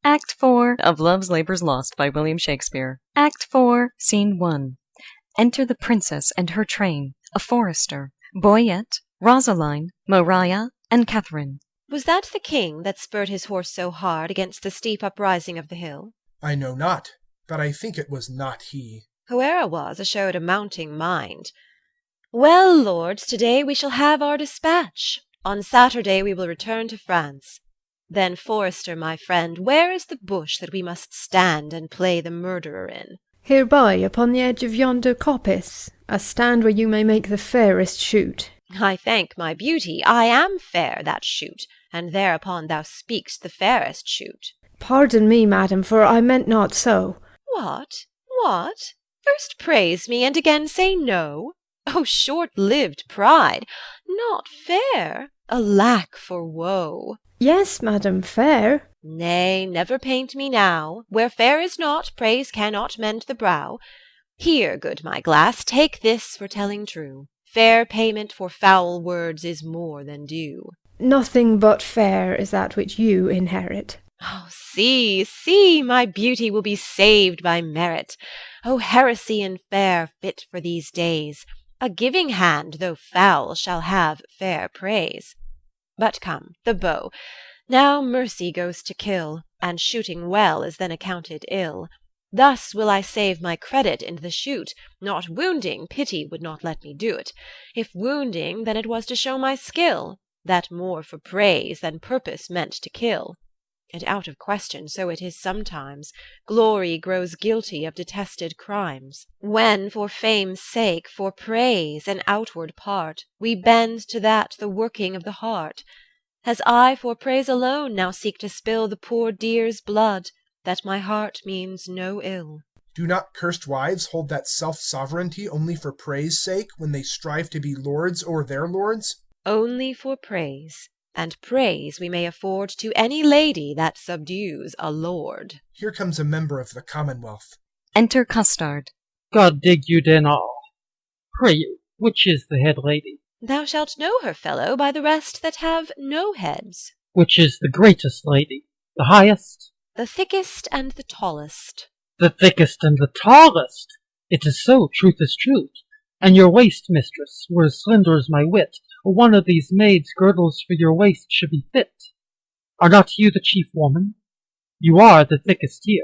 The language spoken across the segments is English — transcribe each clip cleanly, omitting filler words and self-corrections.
Act 4 of Love's Labour's Lost by William Shakespeare. Act 4, Scene 1. Enter the princess and her train, a forester, Boyette, Rosaline, Maria, and Cavern. Was that the king that spurred his horse so hard against the steep uprising of the hill? I know not, but I think it was not he. Whoe'er it was, showed a mounting mind. Well, lords, to-day we shall have our dispatch. On Saturday we will return to France. Then, forester, my friend, where is the bush that we must stand and play the murderer in? Hereby, upon the edge of yonder coppice, a stand where you may make the fairest shoot. I thank my beauty, I am fair that shoot, and thereupon thou speak'st the fairest shoot. Pardon me, madam, for I meant not so. What? What? First praise me, and again say no? O short-lived pride! Not fair? Alack for woe! Yes, madam, fair. Nay, never paint me now. Where fair is not, praise cannot mend the brow. Here, good my glass, take this for telling true. Fair payment for foul words is more than due. Nothing but fair is that which you inherit. Oh, see, see, my beauty will be saved by merit. O heresy and fair fit for these days. A giving hand, though foul, shall have fair praise. But come, the bow. Now mercy goes to kill, and shooting well is then accounted ill. Thus will I save my credit in the shoot. Not wounding, pity would not let me do't. If wounding, then it was to show my skill, that more for praise than purpose meant to kill. And out of question, so it is sometimes, glory grows guilty of detested crimes. When for fame's sake, for praise, an outward part, we bend to that the working of the heart. As I for praise alone now seek to spill the poor dear's blood, that my heart means no ill. Do not cursed wives hold that self-sovereignty only for praise sake, when they strive to be lords o'er their lords? Only for praise, and praise we may afford to any lady that subdues a lord. Here comes a member of the Commonwealth. Enter Custard. God dig you den all. Pray you, which is the head lady? Thou shalt know her, fellow, by the rest that have no heads. Which is the greatest lady? The highest? The thickest and the tallest. The thickest and the tallest! It is so, truth is truth. And your waist, mistress, were as slender as my wit. One of these maids' girdles for your waist should be fit. Are not you the chief woman? You are the thickest here.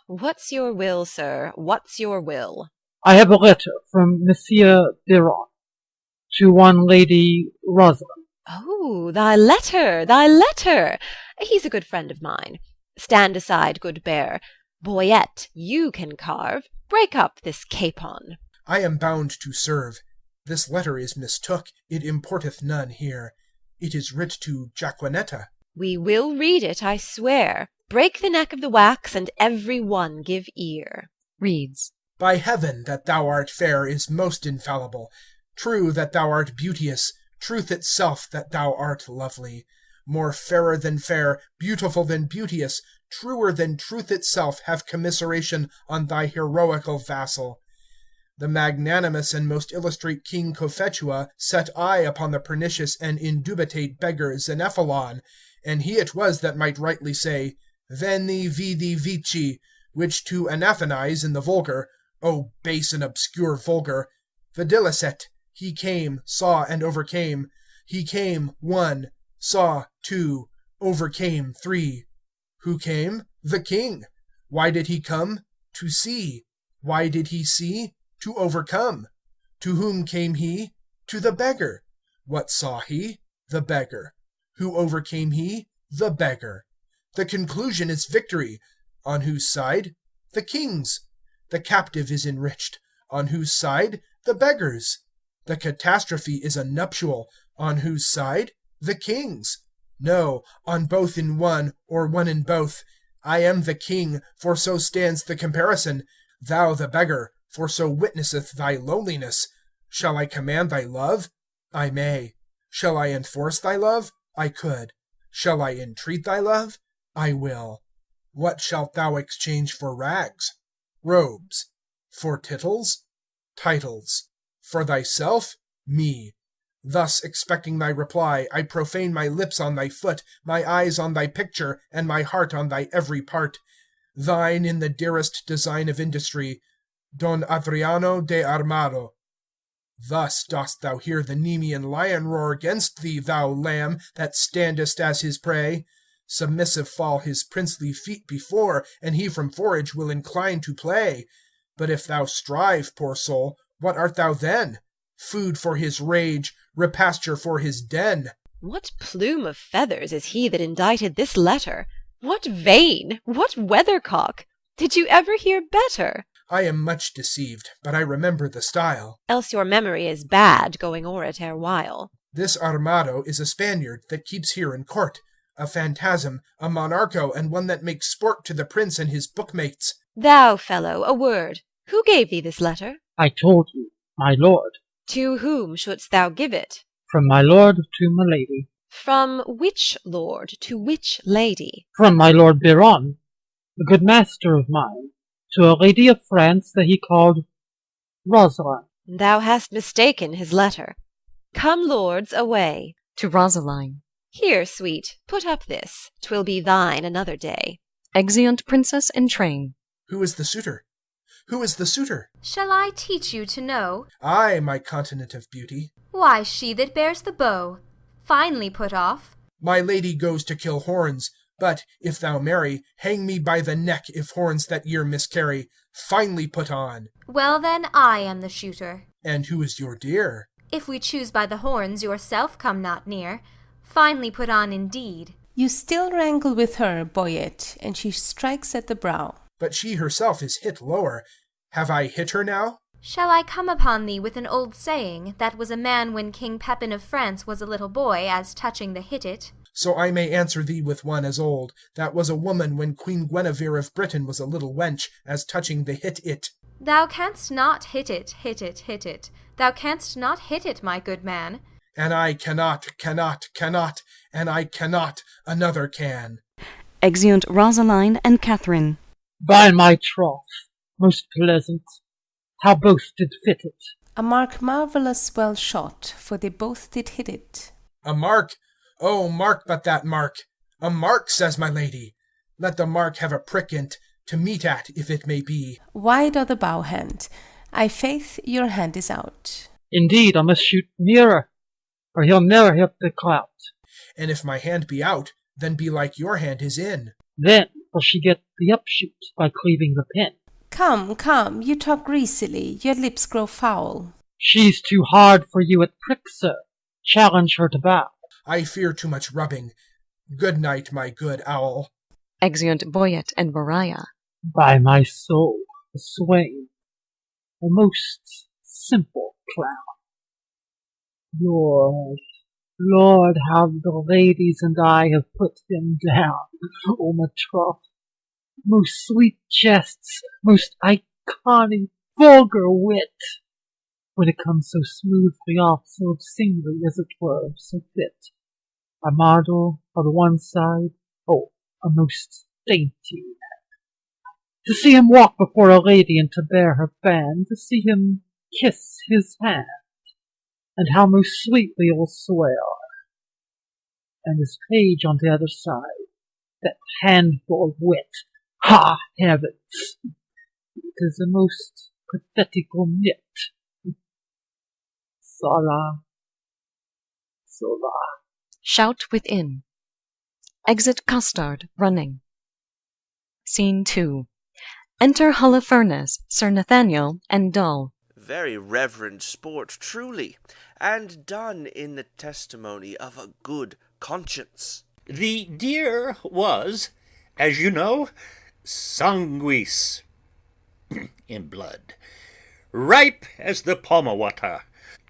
What's your will, sir? What's your will? I have a letter from Monsieur Biron to one Lady Rosalind. Oh, thy letter, thy letter! He's a good friend of mine. Stand aside, good bear. Boyette, you can carve. Break up this capon. I am bound to serve. This letter is mistook. It importeth none here. It is writ to Jaquenetta. We will read it, I swear. Break the neck of the wax, and every one give ear. Reads. By heaven, that thou art fair is most infallible. True that thou art beauteous, truth itself that thou art lovely. More fairer than fair, beautiful than beauteous, truer than truth itself have commiseration on thy heroical vassal. The magnanimous and most illustrate King Cophetua set eye upon the pernicious and indubitate beggar Xenophalon, and he it was that might rightly say, Veni, vidi, vici, which to anathenize in the vulgar, O base and obscure vulgar, videlicet, he came, saw, and overcame. He came, 1, saw, 2, overcame, 3. Who came? The king. Why did he come? To see. Why did he see? To overcome. To whom came he? To the beggar. What saw he? The beggar. Who overcame he? The beggar. The conclusion is victory. On whose side? The king's. The captive is enriched. On whose side? The beggar's. The catastrophe is a nuptial. On whose side? The king's. No, on both in one, or one in both. I am the king, for so stands the comparison. Thou the beggar, for so witnesseth thy lowliness. Shall I command thy love? I may. Shall I enforce thy love? I could. Shall I entreat thy love? I will. What shalt thou exchange for rags? Robes. For tittles? Titles. For thyself? Me. Thus, expecting thy reply, I profane my lips on thy foot, my eyes on thy picture, and my heart on thy every part. Thine in the dearest design of industry, Don Adriano de Armado. Thus dost thou hear the Nemean lion roar against thee, thou lamb, that standest as his prey. Submissive fall his princely feet before, and he from forage will incline to play. But if thou strive, poor soul, what art thou then? Food for his rage, repasture for his den. What plume of feathers is he that indited this letter? What vane? What weathercock? Did you ever hear better? I am much deceived, but I remember the style. Else your memory is bad, going o'er it erewhile. This Armado is a Spaniard that keeps here in court, a phantasm, a monarcho, and one that makes sport to the prince and his bookmates. Thou, fellow, a word. Who gave thee this letter? I told you, my lord. To whom shouldst thou give it? From my lord to my lady. From which lord to which lady? From my lord Biron, a good master of mine, to a lady of France that he called Rosaline. Thou hast mistaken his letter. Come, lords, away. To Rosaline. Here, sweet, put up this. 'Twill be thine another day. Exeunt princess in train. Who is the suitor? Who is the suitor? Shall I teach you to know? I, my continent of beauty. Why, she that bears the bow. Finely put off. My lady goes to kill horns, but, if thou marry, hang me by the neck if horns that year miscarry. Finely put on. Well then, I am the shooter. And who is your dear? If we choose by the horns, yourself come not near. Finely put on indeed. You still wrangle with her, Boyet, and she strikes at the brow. But she herself is hit lower. Have I hit her now? Shall I come upon thee with an old saying, that was a man when King Pepin of France was a little boy, as touching the hit it? So I may answer thee with one as old, that was a woman when Queen Guinevere of Britain was a little wench, as touching the hit it. Thou canst not hit it, hit it, hit it. Thou canst not hit it, my good man. And I cannot, and I cannot, another can. Exeunt Rosaline and Catherine. By my troth, most pleasant, how both did fit it. A mark marvellous well shot, for they both did hit it. A mark? Oh, mark but that mark. A mark, says my lady. Let the mark have a prick in't, to meet at, if it may be. Wide o' the bow hand. I faith your hand is out. Indeed, I must shoot nearer, or he'll ne'er hit the clout. And if my hand be out, then belike your hand is in. Then will she get the upshoot by cleaving the pin. Come, come, you talk greasily, your lips grow foul. She's too hard for you at prick, sir. Challenge her to bow. I fear too much rubbing. Good night, my good owl. Exeunt Boyet and Maria. By my soul, a swain, a most simple clown. Lord, how the ladies and I have put him down, O my troth. Most sweet jests, most iconic, vulgar wit, when it comes so smoothly off, so obscenely, as it were, so fit. Armado on the one side, oh, a most dainty man. To see him walk before a lady and to bear her fan, to see him kiss his hand, and how most sweetly will swear. And his page on the other side, that handful of wit, ha, heavens! It is a most pathetical knit. Sola, sola. Shout within. Exit Costard, running. Scene 2. Enter Holofernes, Sir Nathaniel, and Dull. Very reverend sport, truly, and done in the testimony of a good conscience. The deer was, as you know, sanguis, in blood, ripe as the pomawata,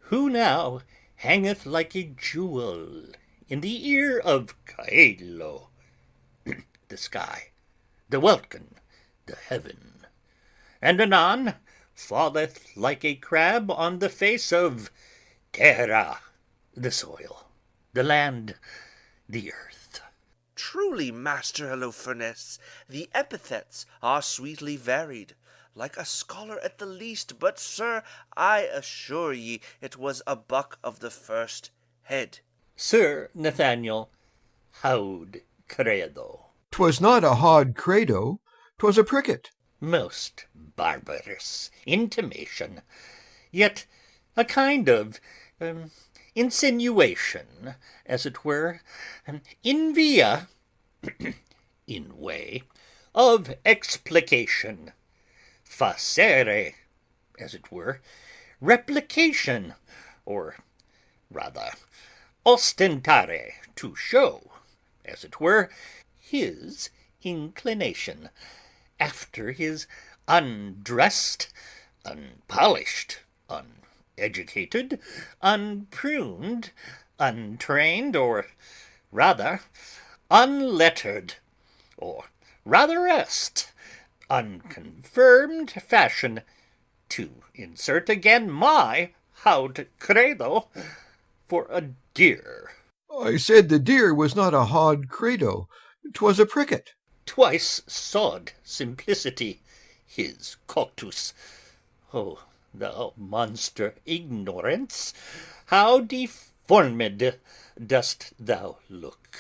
who now hangeth like a jewel in the ear of Caelo, the sky, the welkin, the heaven, and anon falleth like a crab on the face of terra, the soil, the land, the earth. Truly, Master Holofernes, the epithets are sweetly varied. like a scholar at the least, but, sir, I assure ye it was a buck of the first head. Sir Nathaniel, haud credo. 'Twas not a hod credo, 'twas a pricket. Most barbarous intimation, yet a kind of insinuation, as it were, in via, in way, of explication, facere, as it were, replication, or rather ostentare, to show, as it were, his inclination, after his undressed, unpolished, uneducated, unpruned, untrained, or rather unlettered, or rather est, unconfirmed fashion, to insert again my haud credo, for a deer. I said the deer was not a hod credo, 'twas a pricket. Twice sod simplicity, his coctus. O thou monster ignorance, how deformed dost thou look!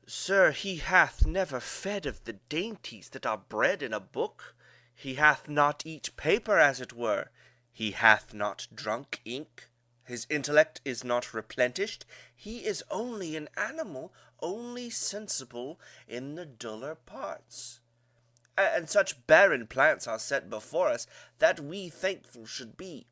Sir, he hath never fed of the dainties that are bred in a book. He hath not eat paper, as it were. He hath not drunk ink. His intellect is not replenished. He is only an animal, only sensible in the duller parts. And such barren plants are set before us, that we thankful should be,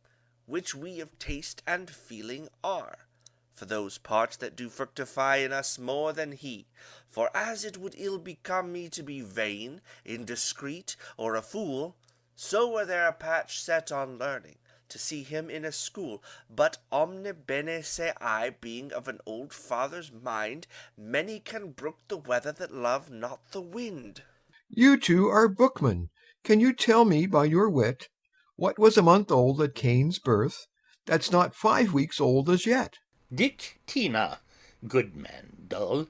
which we of taste and feeling are, for those parts that do fructify in us more than he. For as it would ill become me to be vain, indiscreet, or a fool, so were there a patch set on learning, to see him in a school. But omne bene say I, being of an old father's mind, many can brook the weather that love not the wind. You two are bookmen. Can you tell me by your wit what was a month old at Cain's birth, that's not 5 weeks old as yet? Dictina, good man, dull.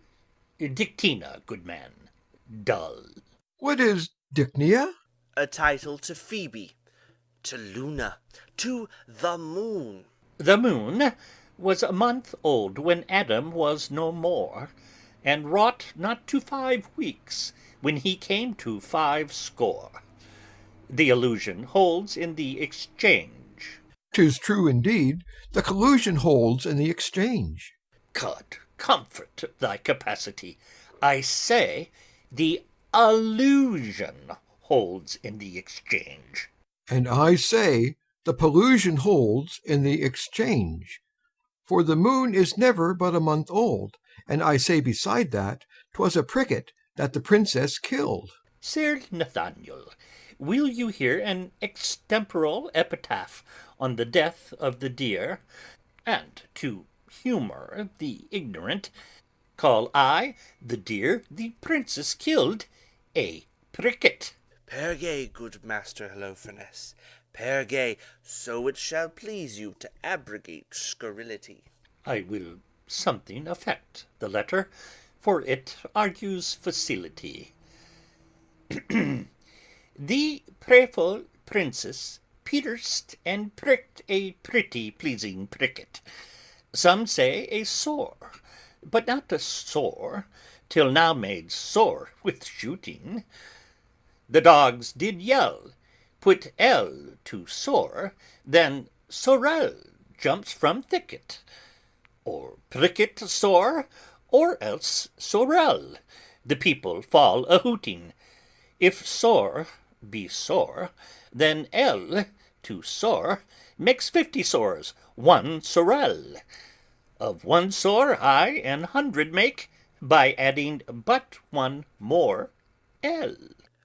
Dictina, good man, dull. What is Dicnia? A title to Phoebe, to Luna, to the moon. The moon was a month old when Adam was no more, and wrought not to 5 weeks when he came to 50. The allusion holds in the exchange. 'Tis true indeed, the collusion holds in the exchange. God comfort thy capacity. I say the allusion holds in the exchange. And I say the pollution holds in the exchange. For the moon is never but a month old, and I say beside that, 'twas a pricket that the princess killed. Sir Nathaniel, will you hear an extemporal epitaph on the death of the deer? And to humour the ignorant, call I the deer the princess killed a pricket. Perge, good Master Holofernes, perge, so it shall please you to abrogate scurrility. I will something affect the letter, for it argues facility. The prayerful princess pierced and pricked a pretty pleasing pricket. Some say a sore, but not a sore, till now made sore with shooting. The dogs did yell, put L to sore, then sorrel jumps from thicket, or pricket sore, or else sorrel. The people fall a hooting. If sore be sore, then L to sore makes 50 sores, 1 sorrel. Of 1 sore I an 100 make, by adding but 1 more L.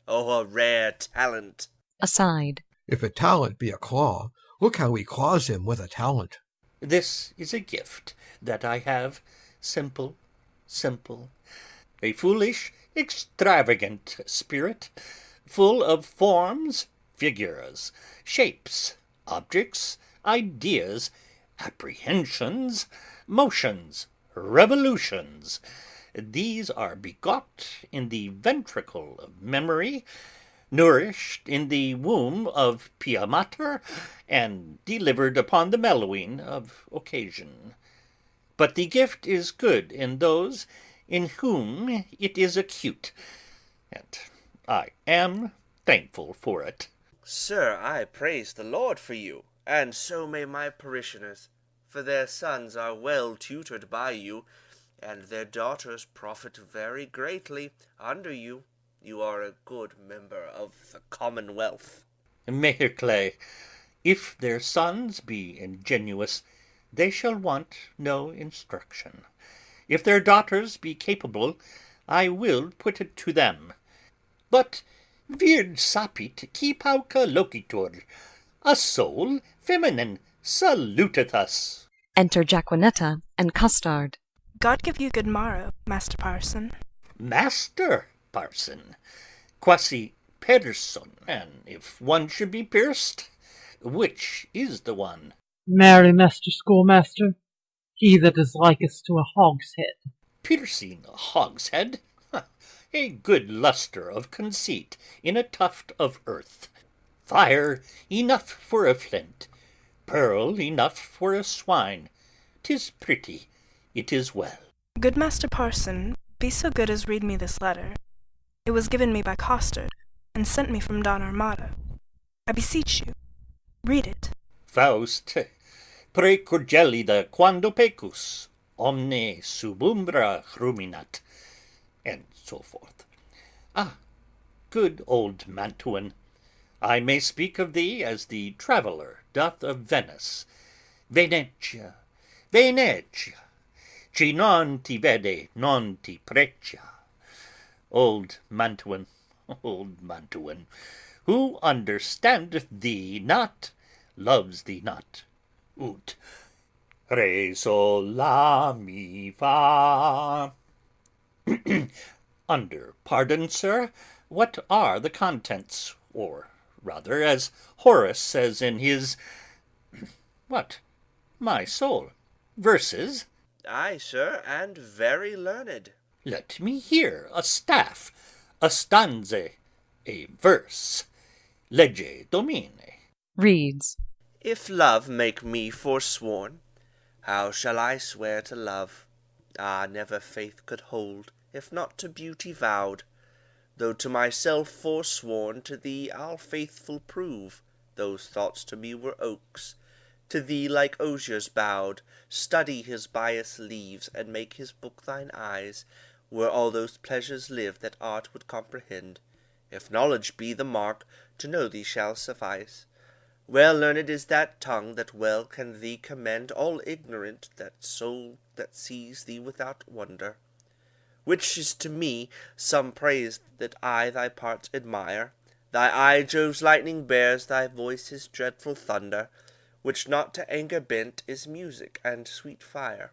Oh, a rare talent! Aside. If a talent be a claw, look how he claws him with a talent. This is a gift that I have, simple, simple, a foolish, extravagant spirit, full of forms, figures, shapes, objects, ideas, apprehensions, motions, revolutions. These are begot in the ventricle of memory, nourished in the womb of Pia Mater, and delivered upon the mellowing of occasion. But the gift is good in those in whom it is acute, and I am thankful for it. Sir, I praise the Lord for you, and so may my parishioners, for their sons are well tutored by you, and their daughters profit very greatly under you. You are a good member of the commonwealth. Mayor Clay, if their sons be ingenuous, they shall want no instruction. If their daughters be capable, I will put it to them. But vir sapit qui pauca loquitur, a soul feminine saluteth us. Enter Jaquinetta and Custard. God give you good morrow, Master Parson. Master Parson, quasi person, and if one should be pierced, which is the one? Marry, Master Schoolmaster, he that is likest to a hogshead. Piercing a hogshead? A good lustre of conceit in a tuft of earth. Fire enough for a flint, pearl enough for a swine. 'Tis pretty, it is well. Good Master Parson, be so good as read me this letter. It was given me by Costard, and sent me from Don Armado. I beseech you, read it. Faust, precurgelida quando pecus, omne sub umbra ruminat, and so forth. Ah, good old Mantuan, I may speak of thee as the traveller doth of Venice. Venetia, Venetia, chi non ti vede, non ti precia. Old Mantuan, who understandeth thee not, loves thee not. Ut re sol la mi fa. Under pardon, sir, what are the contents, or rather, as Horace says in his what, my soul, verses? Ay, sir, and very learned. Let me hear a staff, a stanze, a verse. Legge, Domine. Reads. If love make me forsworn, how shall I swear to love? Ah, never faith could hold, if not to beauty vowed. Though to myself forsworn, to thee I'll faithful prove. Those thoughts to me were oaks, to thee like osiers bowed. Study his bias leaves, and make his book thine eyes, where all those pleasures live that art would comprehend. If knowledge be the mark, to know thee shall suffice. Well learned is that tongue that well can thee commend, all ignorant that soul that sees thee without wonder. Which is to me some praise that I thy parts admire. Thy eye Jove's lightning bears, thy voice his dreadful thunder, which not to anger bent is music and sweet fire.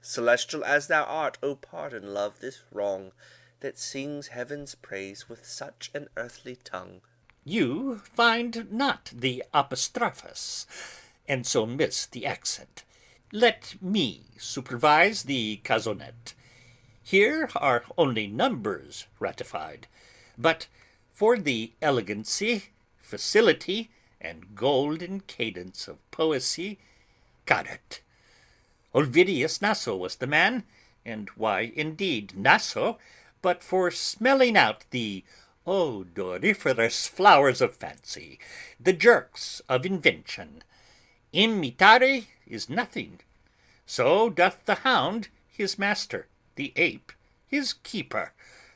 Celestial as thou art, O pardon, love, this wrong, that sings heaven's praise with such an earthly tongue. You find not the apostrophus, and so miss the accent. Let me supervise the cazonet. Here are only numbers ratified, but for the elegancy, facility, and golden cadence of poesy, cadet. Ovidius Naso was the man, and why indeed Naso, but for smelling out the odoriferous flowers of fancy, the jerks of invention. Imitare is nothing. So doth the hound his master, the ape his keeper,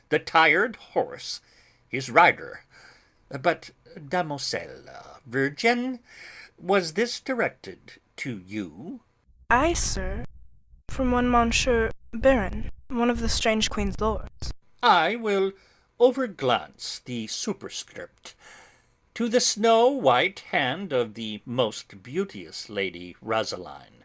the tired horse his rider. But, damosel, virgin, was this directed to you? Ay, sir, from one Monsieur Baron, one of the strange queen's lords. I will overglance the superscript. To the snow-white hand of the most beauteous Lady Rosaline.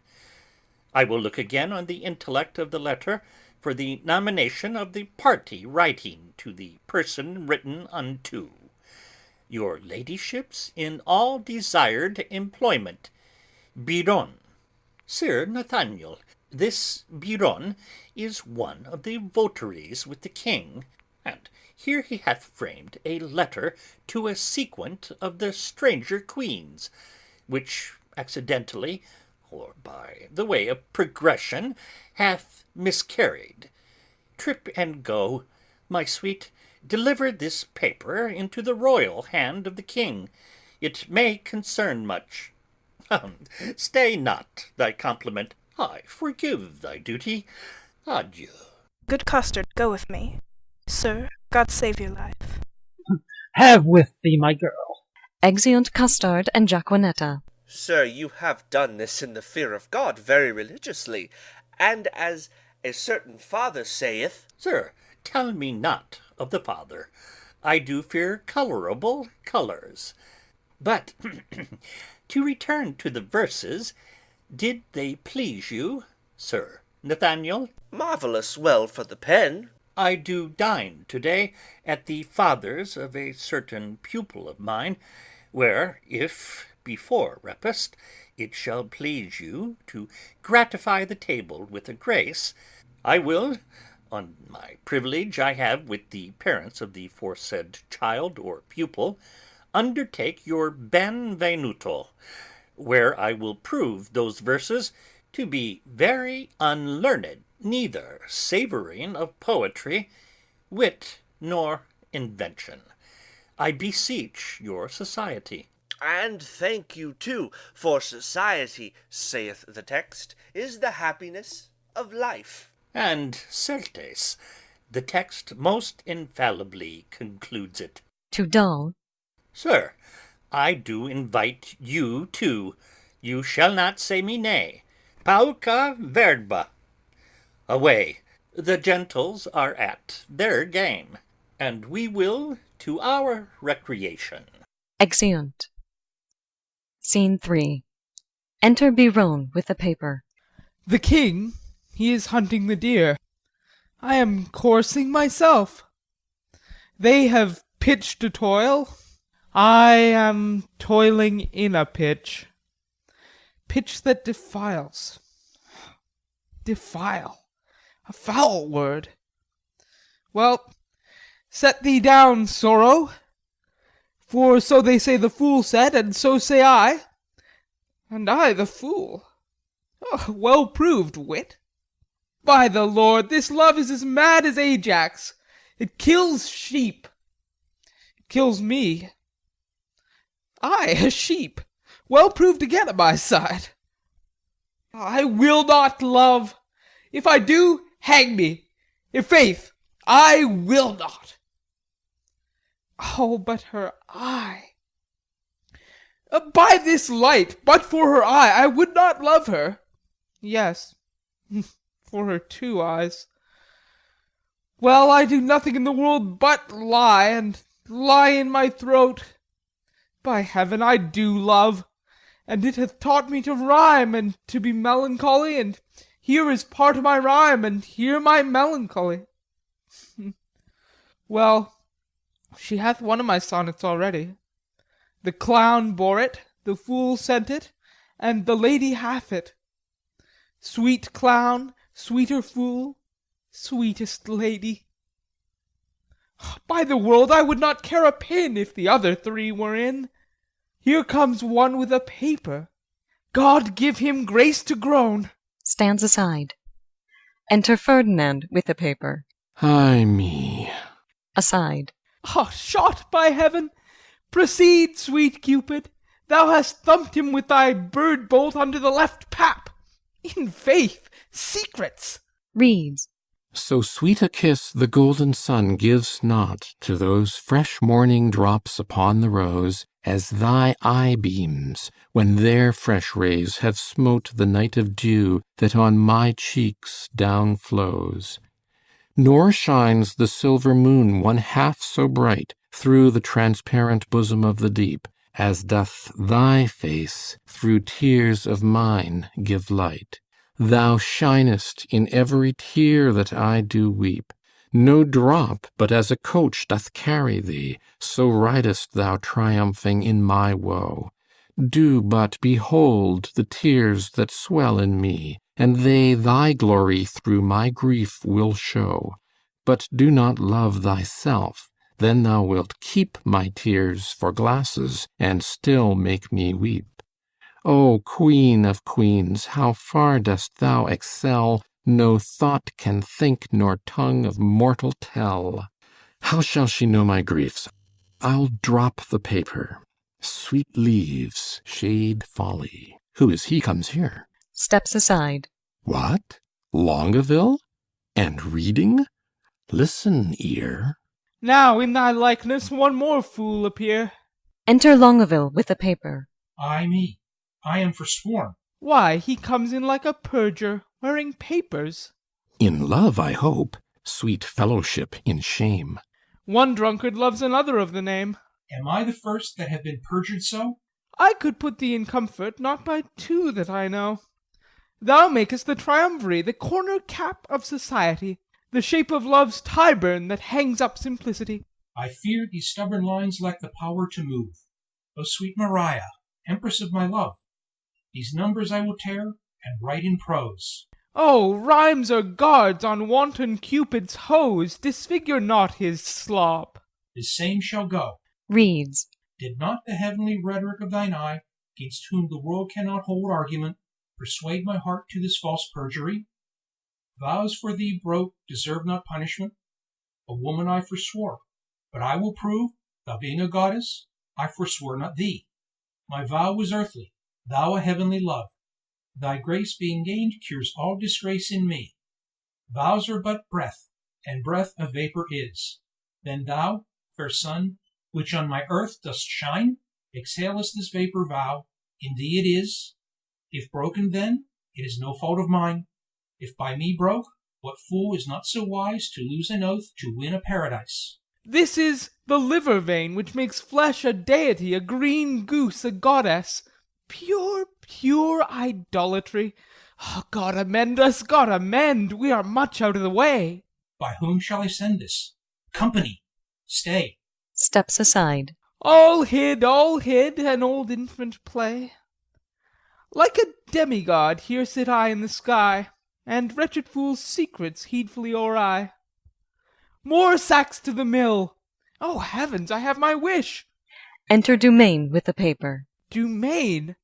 I will look again on the intellect of the letter for the nomination of the party writing to the person written unto. Your ladyship's in all desired employment. Biron. Sir Nathaniel, this Biron is one of the votaries with the king, and Here he hath framed a letter to a sequent of the stranger queens, which accidentally, or by the way of progression, hath miscarried. Trip and go, my sweet, deliver this paper into the royal hand of the king. It may concern much. Stay not thy compliment. I forgive thy duty. Adieu. Good Custard, go with me. Sir, God save your life. Have with thee, my girl. Exeunt Custard and Jaquenetta. Sir, you have done this in the fear of God very religiously, and as a certain father saith... Sir, tell me not of the father. I do fear colorable colours. But to return to the verses, did they please you, Sir Nathaniel? Marvellous well for the pen. I do dine to-day at the father's of a certain pupil of mine, where, if before repast it shall please you to gratify the table with a grace, I will, on my privilege I have with the parents of the foresaid child or pupil, undertake your benvenuto, where I will prove those verses to be very unlearned, neither savouring of poetry, wit, nor invention. I beseech your society. And thank you too, for society, saith the text, is the happiness of life. And certes, the text most infallibly concludes it. To Dull. Sir, I do invite you too. You shall not say me nay. Pauca verba. Away, the gentles are at their game, and we will to our recreation. Exeunt. Scene 3. Enter Biron with a paper. The king, he is hunting the deer. I am coursing myself. They have pitched a toil. I am toiling in a pitch. Pitch that defiles. Defile. A foul word. Well, set thee down, sorrow. For so they say the fool said, and so say I. And I the fool. Oh, well proved wit. By the Lord, this love is as mad as Ajax. It kills sheep. It kills me. I, a sheep, well proved again at my side. I will not love. If I do, hang me. I' faith, I will not. Oh, but her eye. By this light, but for her eye, I would not love her. Yes, for her 2 eyes. Well, I do nothing in the world but lie, and lie in my throat. By heaven, I do love, and it hath taught me to rhyme, and to be melancholy, and here is part of my rhyme, and here my melancholy. Well, she hath one of my sonnets already. The clown bore it, the fool sent it, and the lady hath it. Sweet clown, sweeter fool, sweetest lady. By the world, I would not care a pin if the other 3 were in. Here comes one with a paper. God give him grace to groan. Stands aside. Enter Ferdinand with a paper. Ay me. Aside. Ah, shot by heaven! Proceed, sweet Cupid. Thou hast thumped him with thy bird bolt under the left pap. In faith, secrets. Reads. So sweet a kiss the golden sun gives not to those fresh morning drops upon the rose, as thy eye beams, when their fresh rays have smote the night of dew that on my cheeks down flows. Nor shines the silver moon one half so bright through the transparent bosom of the deep, as doth thy face through tears of mine give light. Thou shinest in every tear that I do weep. No drop but as a coach doth carry thee, so ridest thou triumphing in my woe. Do but behold the tears that swell in me, and they thy glory through my grief will show. But do not love thyself, then thou wilt keep my tears for glasses, and still make me weep. O Queen of Queens, how far dost thou excel! No thought can think, nor tongue of mortal tell. How shall she know my griefs? I'll drop the paper. Sweet leaves, shade folly. Who is he comes here? Steps aside. What? Longaville? And reading? Listen, ear. Now in thy likeness one more fool appear. Enter Longaville with the paper. Ay me, I am forsworn. Why, he comes in like a perjure, wearing papers. In love, I hope. Sweet fellowship in shame. One drunkard loves another of the name. Am I the first that have been perjured so? I could put thee in comfort, not by two that I know. Thou makest the triumvirate, the corner cap of society, the shape of love's Tyburn that hangs up simplicity. I fear these stubborn lines lack the power to move. O sweet Maria, empress of my love, these numbers I will tear and write in prose. Oh, rhymes are guards on wanton Cupid's hose, disfigure not his slop. The same shall go. Reads. Did not the heavenly rhetoric of thine eye, against whom the world cannot hold argument, persuade my heart to this false perjury? Vows for thee broke deserve not punishment. A woman I forswore, but I will prove, thou being a goddess, I forswore not thee. My vow was earthly, thou a heavenly love. Thy grace being gained cures all disgrace in me. Vows are but breath, and breath a vapor is. Then thou, fair sun, which on my earth dost shine, exhalest this vapor vow, in thee it is. If broken then, it is no fault of mine. If by me broke, what fool is not so wise to lose an oath to win a paradise? This is the liver vein which makes flesh a deity, a green goose a goddess. Pure, pure idolatry. Oh, God amend us, God amend! We are much out of the way. By whom shall I send this? Company, stay. Steps aside. All hid, an old infant play. Like a demigod, here sit I in the sky, and wretched fools' secrets heedfully o'er-eye. More sacks to the mill! Oh, heavens, I have my wish! Enter Dumaine with the paper. Dumaine?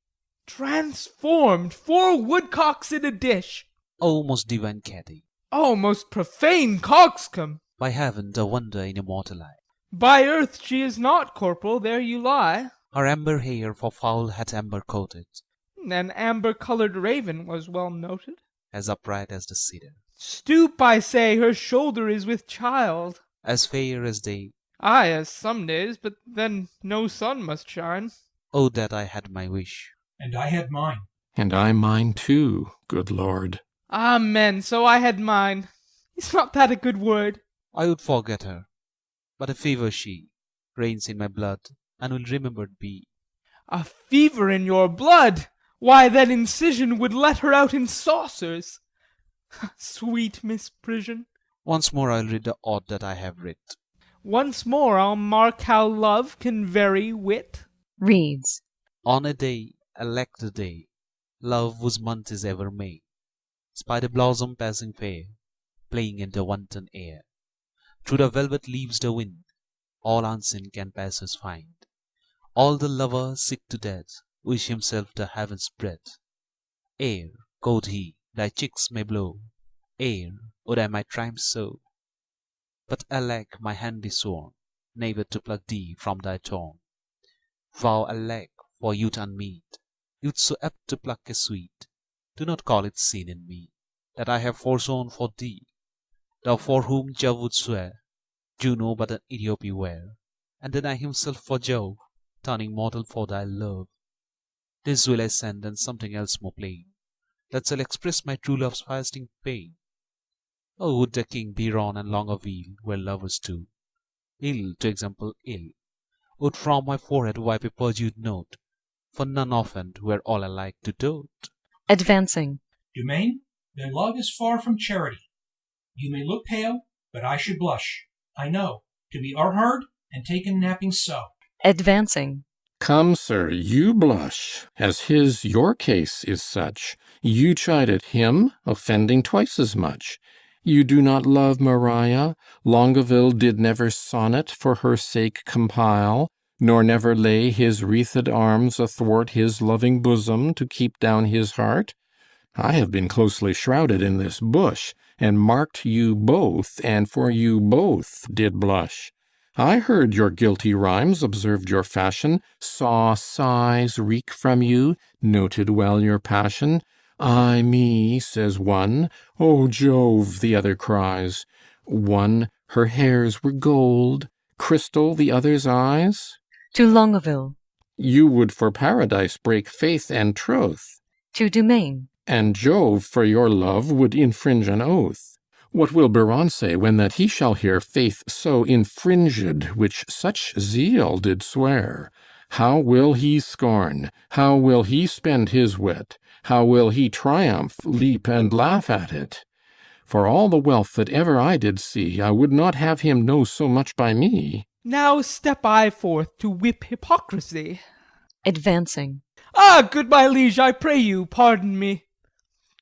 Transformed! 4 woodcocks in a dish! O most divine Cathy! O most profane coxcomb! By heaven, a wonder in immortal eye! By earth she is not, corporal, there you lie. Her amber hair for fowl hath amber coated. An amber-coloured raven was well noted. As upright as the cedar. Stoop, I say, her shoulder is with child. As fair as day. Ay, as some days, but then no sun must shine. Oh, that I had my wish. And I had mine. And I mine too, good Lord. Amen, so I had mine. Is not that a good word? I would forget her, but a fever she reigns in my blood, and will remembered be. A fever in your blood? Why, then incision would let her out in saucers. Sweet misprision. Once more I'll read the odd that I have writ. Once more I'll mark how love can vary wit. Reads. On a day, elect a day, love whose month is ever May, spied a blossom passing fair, playing in the wanton air. Through the velvet leaves the wind, all unseen can passers find. All the lover sick to death, wish himself the heaven's breath. Ere, quoth he, thy cheeks may blow, ere, would I might triumph so. But alack, my hand be sworn, never to pluck thee from thy thorn. Vow alack, for youth unmeet, youth so apt to pluck a sweet. Do not call it sin in me, that I have forsworn for thee. Thou for whom Jove would swear, Juno but an Ethiope were, and deny himself for Jove, turning mortal for thy love. This will I send, and something else more plain, that shall express my true love's fasting pain. Oh, would the king be wrong and long a weal, where lovers do ill, to example ill, would from my forehead wipe a perjured note, for none offend where all alike do dote. Advancing. Dumaine, their love is far from charity. You may look pale, but I should blush, I know, to be unheard and taken napping so. Advancing. Come, sir, you blush, as your case is such. You chided him, offending twice as much. You do not love Maria? Longueville did never sonnet for her sake compile, nor never lay his wreathed arms athwart his loving bosom to keep down his heart? I have been closely shrouded in this bush, and marked you both, and for you both did blush. I heard your guilty rhymes, observed your fashion, saw sighs reek from you, noted well your passion. Ay me, says one, O Jove, the other cries. One, her hairs were gold, crystal the other's eyes. To Longueville. You would for paradise break faith and troth. To Dumaine. And Jove for your love would infringe an oath. What will Biron say when that he shall hear faith so infringed, which such zeal did swear? How will he scorn? How will he spend his wit? How will he triumph, leap, and laugh at it? For all the wealth that ever I did see, I would not have him know so much by me. Now step I forth to whip hypocrisy. Advancing. Ah, good my liege, I pray you, pardon me.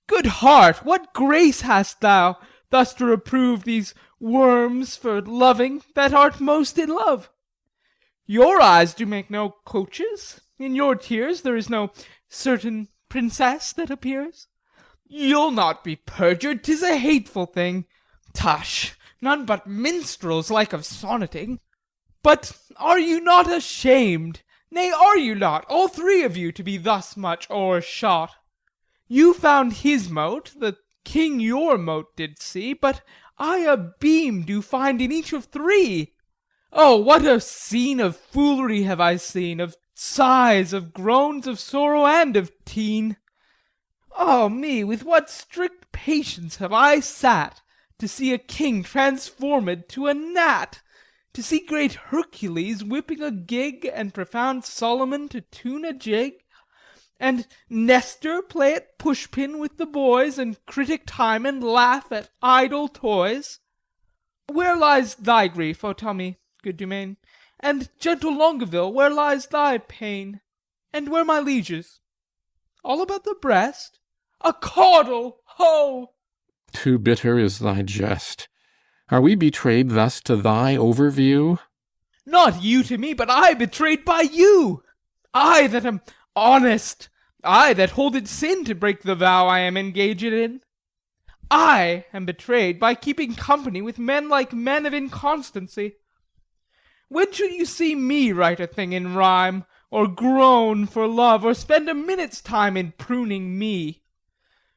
Good heart, what grace hast thou, thus to reprove these worms for loving that art most in love? Your eyes do make no coaches, in your tears there is no certain princess that appears. You'll not be perjured, 'tis a hateful thing. Tush, none but minstrels like of sonneting. But are you not ashamed, nay, are you not, all three of you, to be thus much o'ershot? You found his mote, the king your mote did see, but I a beam do find in each of three. Oh, what a scene of foolery have I seen, of sighs, of groans, of sorrow, and of teen! Ah me, with what strict patience have I sat to see a king transformed to a gnat, to see great Hercules whipping a gig, and profound Solomon to tune a jig, and Nestor play at pushpin with the boys, and critic Timon laugh at idle toys. Where lies thy grief, O tell me, good Dumaine? And gentle Longueville, where lies thy pain? And where my liege's? All about the breast? A caudle, ho! Too bitter is thy jest. Are we betrayed thus to thy overview? Not you to me, but I betrayed by you. I that am honest, I that hold it sin to break the vow I am engaged in. I am betrayed by keeping company with men like men of inconstancy. When should you see me write a thing in rhyme, or groan for love, or spend a minute's time in pruning me?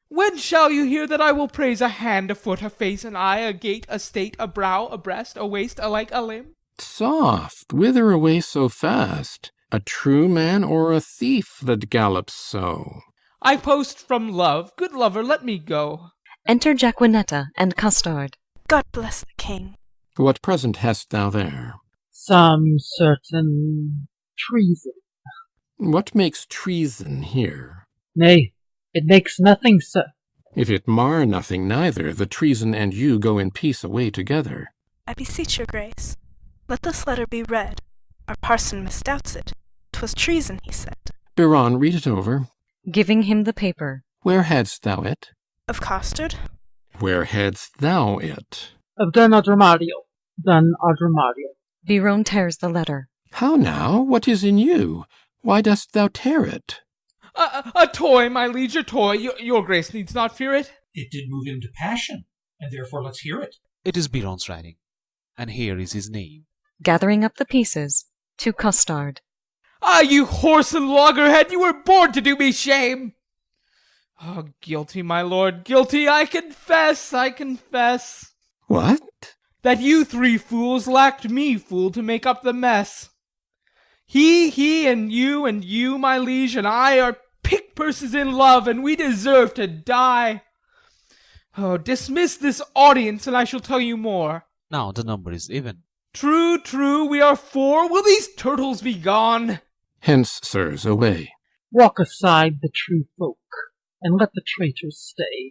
When shall you hear that I will praise a hand, a foot, a face, an eye, a gait, a state, a brow, a breast, a waist, alike a limb? Soft, whither away so fast? A true man or a thief that gallops so? I post from love. Good lover, let me go. Enter Jaquenetta and Custard. God bless the king. What present hast thou there? Some certain treason. What makes treason here? Nay, it makes nothing, sir. If it mar nothing neither, the treason and you go in peace away together. I beseech your grace, let this letter be read. Our parson misdoubts it. 'Twas treason, he said. Biron, read it over. Giving him the paper. Where hadst thou it? Of Costard? Where hadst thou it? Of Don Adromario. Don Adromario. Biron tears the letter. How now? What is in you? Why dost thou tear it? A toy, my liege, a toy. Your grace needs not fear it. It did move him to passion, and therefore let's hear it. It is Biron's writing, and here is his name. Gathering up the pieces. To Custard. Ah, you horse and loggerhead, you were born to do me shame. Oh, guilty, my lord, guilty, I confess, I confess. What? That you three fools lacked me, fool, to make up the mess. He, and you, my liege, and I are pick purses in love, and we deserve to die. Oh, dismiss this audience, and I shall tell you more. Now the number is even. True, true, we are four. Will these turtles be gone? Hence, sirs, away. Walk aside the true folk, and let the traitors stay.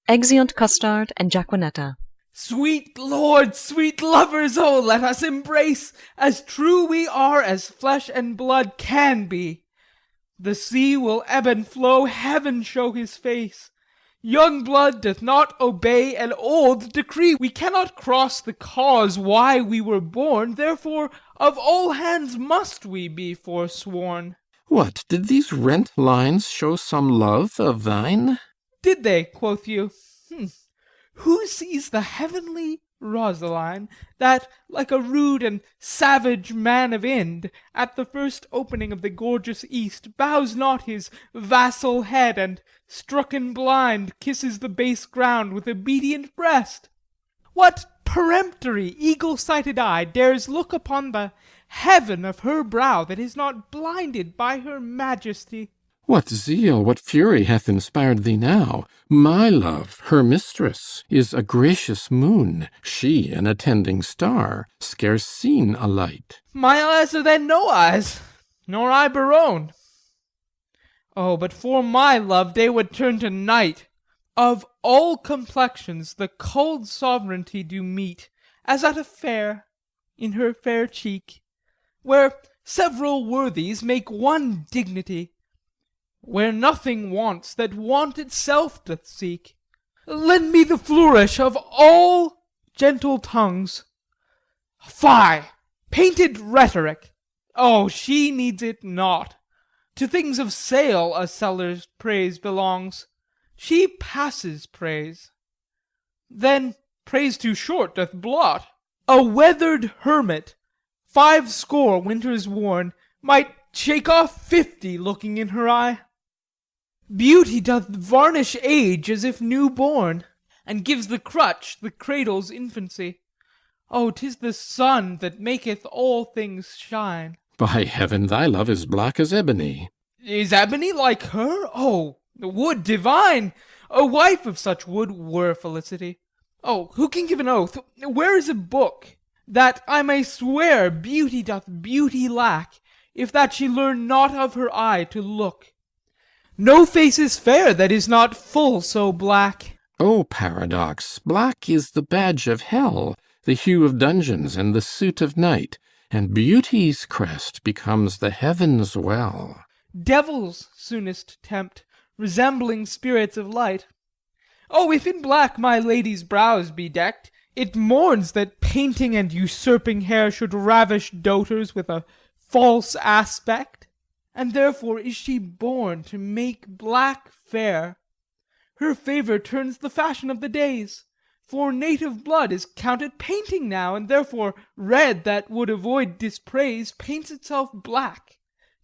Exeunt Custard and Jaquenetta. Sweet lords, sweet lovers, oh, let us embrace, as true we are as flesh and blood can be. The sea will ebb and flow, heaven show his face. Young blood doth not obey an old decree. We cannot cross the cause why we were born, therefore of all hands must we be forsworn. What, did these rent lines show some love of thine? Did they, quoth you? Who sees the heavenly Rosaline, that, like a rude and savage man of Ind, at the first opening of the gorgeous east, bows not his vassal head, and, strucken blind, kisses the base ground with obedient breast? What peremptory, eagle-sighted eye dares look upon the heaven of her brow that is not blinded by her majesty? What zeal, what fury hath inspired thee now? My love, her mistress, is a gracious moon, she an attending star, scarce seen a light. My eyes are then no eyes, nor I Barone. Oh, but for my love day would turn to night. Of all complexions the cold sovereignty do meet, as at a fair, in her fair cheek, where several worthies make one dignity, where nothing wants that want itself doth seek. Lend me the flourish of all gentle tongues. Fie! Painted rhetoric! Oh, she needs it not. To things of sale a seller's praise belongs. She passes praise. Then praise too short doth blot. A weathered hermit, 50 winters worn, might shake off 50 looking in her eye. Beauty doth varnish age as if new born, and gives the crutch the cradle's infancy. Oh, 'tis the sun that maketh all things shine. By heaven, thy love is black as ebony. Is ebony like her? Oh, wood divine! A wife of such wood were felicity. Oh, who can give an oath? Where is a book? That I may swear beauty doth beauty lack, if that she learn not of her eye to look. No face is fair that is not full so black. O paradox, black is the badge of hell, the hue of dungeons and the suit of night, and beauty's crest becomes the heavens well. Devils soonest tempt, resembling spirits of light. Oh, if in black my lady's brows be decked, it mourns that painting and usurping hair should ravish doters with a false aspect. And therefore is she born to make black fair. Her favour turns the fashion of the days, for native blood is counted painting now, and therefore red that would avoid dispraise paints itself black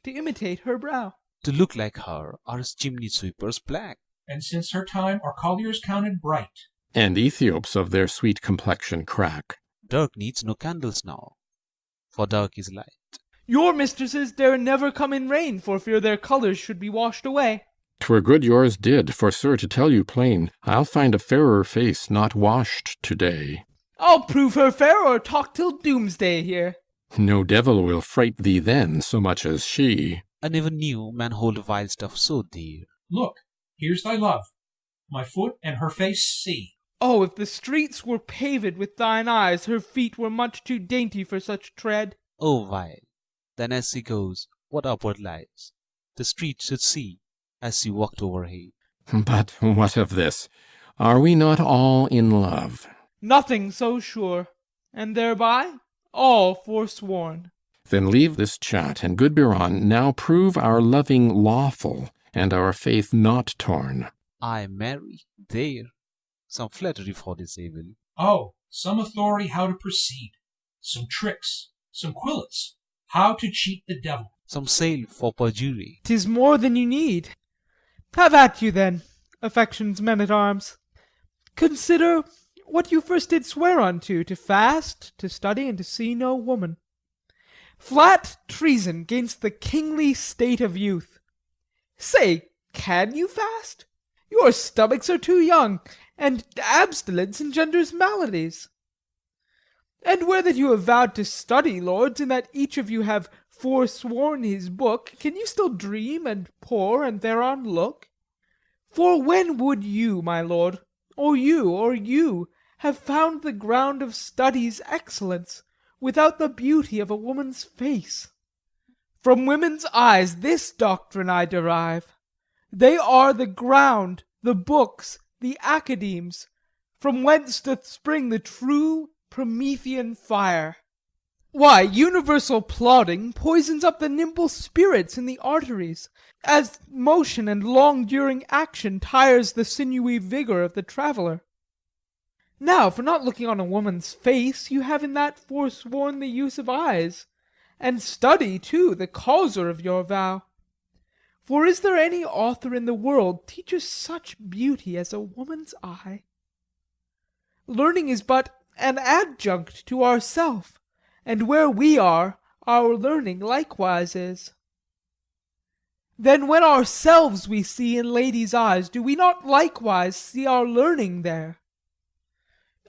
to imitate her brow. To look like her are his chimney sweepers black. And since her time are colliers counted bright. And Ethiops of their sweet complexion crack. Dark needs no candles now, for dark is light. Your mistresses dare never come in rain, for fear their colours should be washed away. 'Twere good yours did, for, sir, to tell you plain, I'll find a fairer face not washed to-day. I'll prove her fair, or talk till doomsday here. No devil will fright thee then so much as she. I never knew man hold vile stuff so dear. Look, here's thy love. My foot and her face see. Oh, if the streets were paved with thine eyes, her feet were much too dainty for such tread. Oh, vile! Then as she goes, what upward lies? The street should see, as she walked overhead. But what of this? Are we not all in love? Nothing so sure, and thereby all forsworn. Then leave this chat, and good Biron, now prove our loving lawful, and our faith not torn. I marry, there. Some flattery for this evil. Oh, some authority how to proceed. Some tricks, some quillets, how to cheat the devil. Some sail for perjury. 'Tis more than you need. Have at you then, affection's men-at-arms. Consider what you first did swear unto, to fast, to study, and to see no woman. Flat treason gainst the kingly state of youth. Say, can you fast? Your stomachs are too young, and abstinence engenders maladies. And where that you have vowed to study, lords, and that each of you have forsworn his book, can you still dream and pore and thereon look? For when would you, my lord, or you, have found the ground of study's excellence, without the beauty of a woman's face? From women's eyes this doctrine I derive. They are the ground, the books, the Academes, from whence doth spring the true Promethean fire. Why, universal plodding poisons up the nimble spirits in the arteries, as motion and long-during action tires the sinewy vigour of the traveller. Now, for not looking on a woman's face, you have in that forsworn the use of eyes, and study, too, the causer of your vow. For is there any author in the world teaches such beauty as a woman's eye? Learning is but an adjunct to ourself, and where we are, our learning likewise is. Then when ourselves we see in ladies' eyes, do we not likewise see our learning there?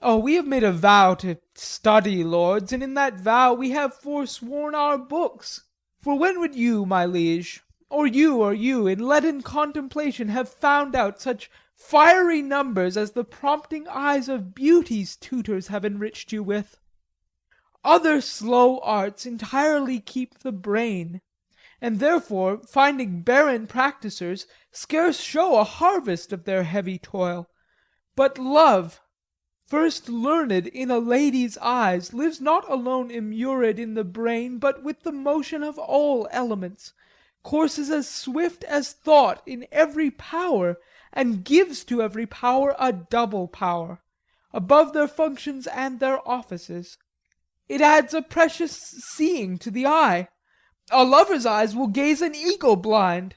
Oh, we have made a vow to study, lords, and in that vow we have forsworn our books. For when would you, my liege, or you, in leaden contemplation have found out such fiery numbers as the prompting eyes of beauty's tutors have enriched you with? Other slow arts entirely keep the brain, and therefore, finding barren practisers, scarce show a harvest of their heavy toil. But love, first learned in a lady's eyes, lives not alone immured in the brain, but with the motion of all elements, courses as swift as thought in every power, and gives to every power a double power, above their functions and their offices. It adds a precious seeing to the eye. A lover's eyes will gaze an eagle blind.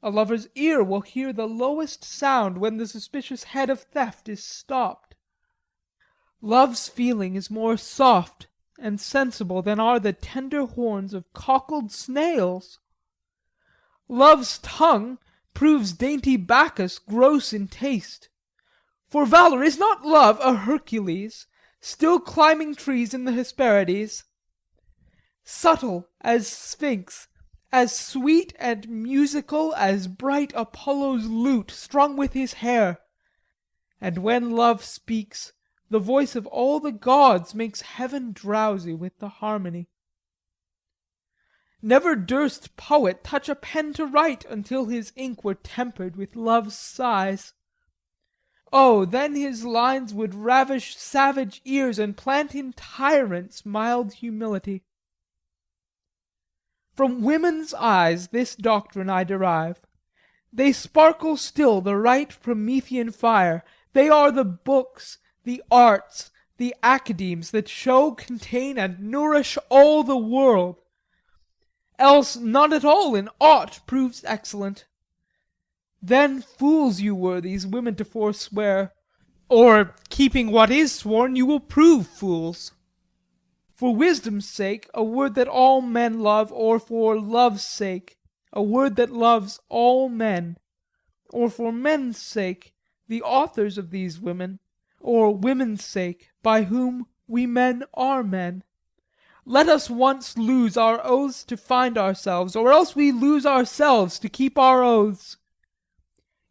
A lover's ear will hear the lowest sound when the suspicious head of theft is stopped. Love's feeling is more soft and sensible than are the tender horns of cockled snails. Love's tongue proves dainty Bacchus gross in taste. For valour, is not love a Hercules, still climbing trees in the Hesperides? Subtle as Sphinx, as sweet and musical as bright Apollo's lute strung with his hair. And when love speaks, the voice of all the gods makes heaven drowsy with the harmony. Never durst poet touch a pen to write until his ink were tempered with love's sighs. Oh, then his lines would ravish savage ears and plant in tyrants mild humility. From women's eyes this doctrine I derive. They sparkle still the right Promethean fire. They are the books, the arts, the academes that show, contain, and nourish all the world. Else none at all in aught proves excellent. Then fools you were these women to forswear, or keeping what is sworn you will prove fools. For wisdom's sake, a word that all men love, or for love's sake, a word that loves all men, or for men's sake, the authors of these women, or women's sake, by whom we men are men. Let us once lose our oaths to find ourselves, or else we lose ourselves to keep our oaths.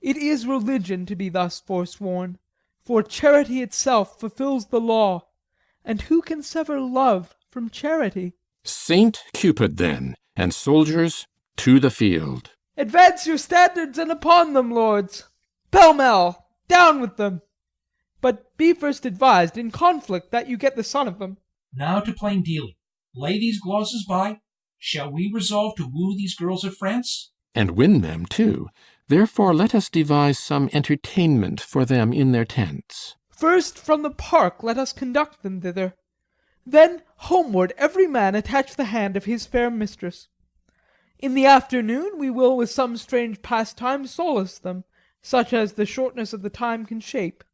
It is religion to be thus forsworn, for charity itself fulfils the law, and who can sever love from charity? Saint Cupid, then, and soldiers, to the field. Advance your standards and upon them, lords! Pell-mell, down with them! But be first advised in conflict that you get the son of them. Now to plain dealing. Lay these glosses by. Shall we resolve to woo these girls of France? And win them, too. Therefore let us devise some entertainment for them in their tents. First from the park let us conduct them thither. Then homeward every man attach the hand of his fair mistress. In the afternoon we will with some strange pastime solace them, such as the shortness of the time can shape.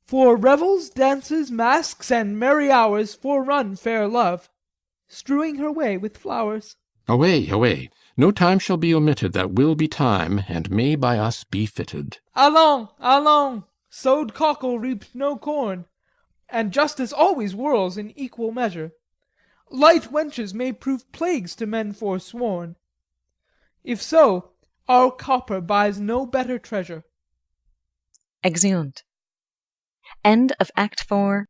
For revels, dances, masks, and merry hours forerun fair love, strewing her way with flowers. Away, away! No time shall be omitted that will be time, and may by us be fitted. Allons, allons! Sowed cockle reaped no corn, and justice always whirls in equal measure. Light wenches may prove plagues to men forsworn. If so, our copper buys no better treasure. Exeunt. End of Act 4,